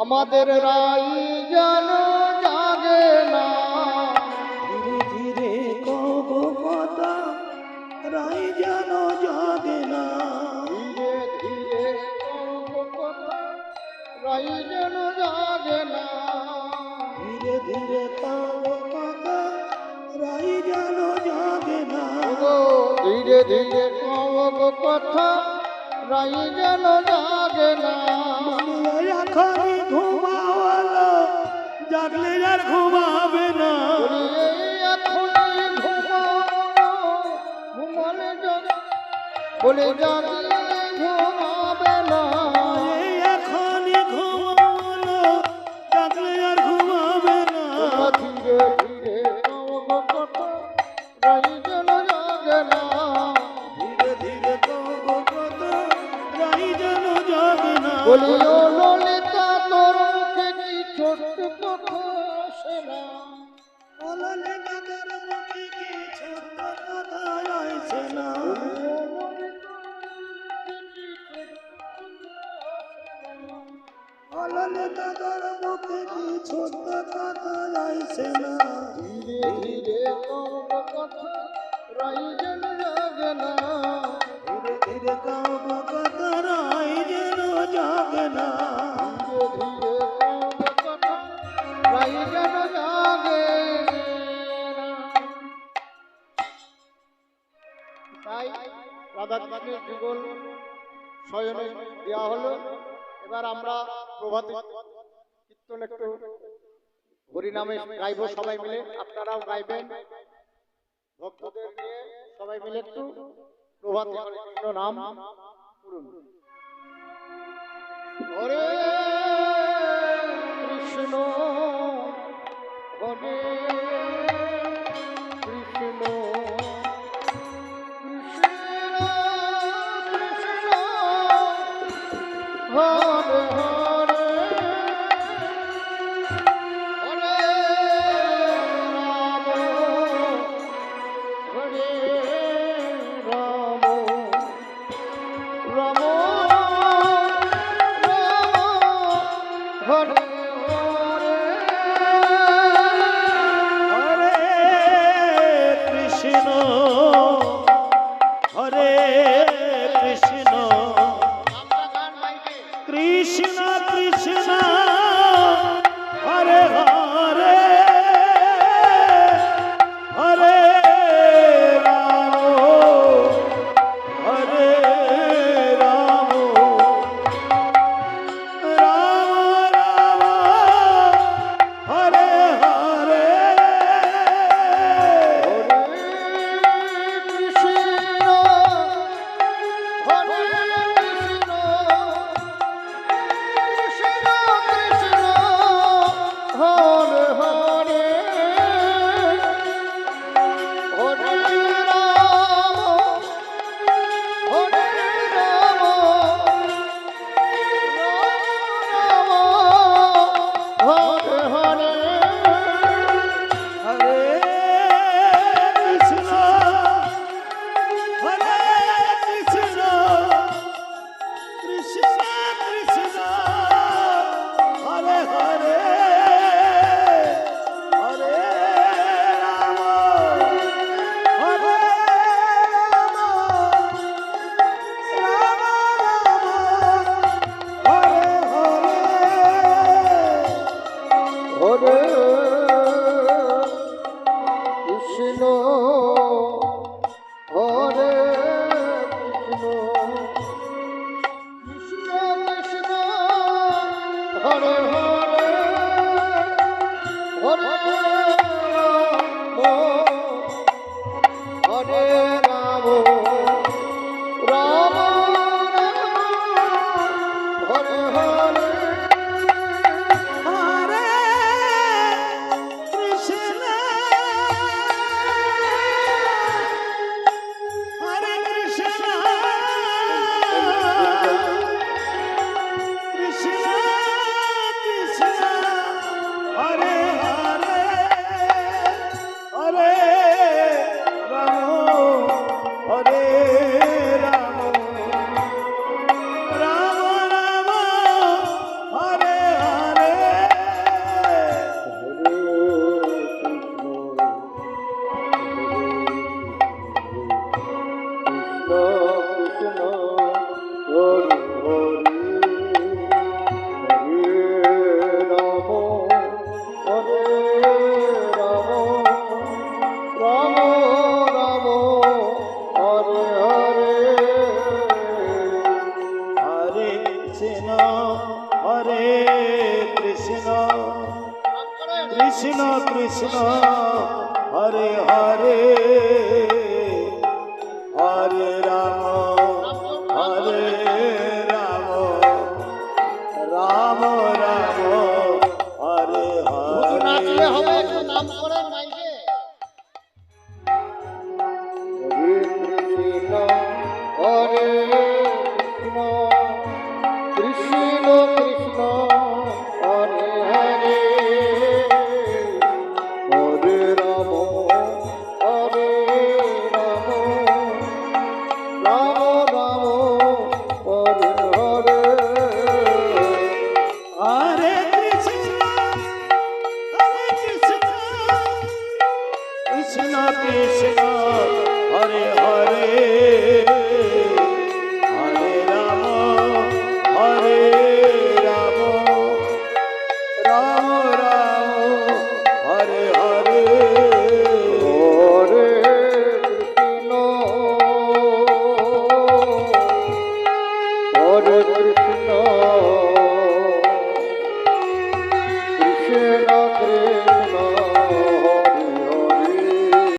আমাদের রাই যেন জাগে না। ধীরে ধীরে কব কথা রাই যেন জাগে না। ধীরে ধীরে কব কথা রাই যেন জাগে না। ধীরে ধীরে কব কথা রাই যেন জাগে না। ধীরে ধীরে কব কথা রাই যেন জাগে না। এখনই ঘুমাওয়ালো জাগলে আর ঘুমাবে না। এখনই ঘুমালে বলে জাগলে ঘুমাবে না। এখনই ঘুমাওয়ালো জাগলে আর ঘুমাবে না। ধীরে ধীরে কব কথা রাই যেন জাগে না। ধীরে ধীরে কব কথা রাই যেন জাগে না। বলি ও ললিতা তোর মুখে কি ছোট্ট কথা আসে না। ও ললিতা তোর মুখে কি ছোট্ট কথা আসে না। ও ললিতা তোর মুখে কি ছোট্ট কথা আসে না। ধীরে ধীরে কব কথা রাই যেন জাগে না। ধীরে ধীরে কব কথা রাই যেন জাগে না। ধীরে ধীরে কব কথা রাই যেন জাগে না। তাই রাধা কৃষ্ণের যুগল শয়নে দেওয়া হলো। এবার আমরা প্রভাত কীর্তন একটু হরিনামে গাইব সবাই মিলে, আপনারাও গাইবেন ভক্তদের নিয়ে সবাই মিলে একটু প্রভাত কৃষ্ণ নাম করুন। হরে কৃষ্ণ হরে কৃষ্ণ কৃষ্ণ কৃষ্ণ হরে হরে হরে রাম হরে রাম রাম রাম হরে হরে কৃষ্ণ কৃষ্ণ হরে হরে হরে রাম হরে রাম রাম রাম হরে শুধু নাচলে হবে, হরে একটু নাম করে মাইক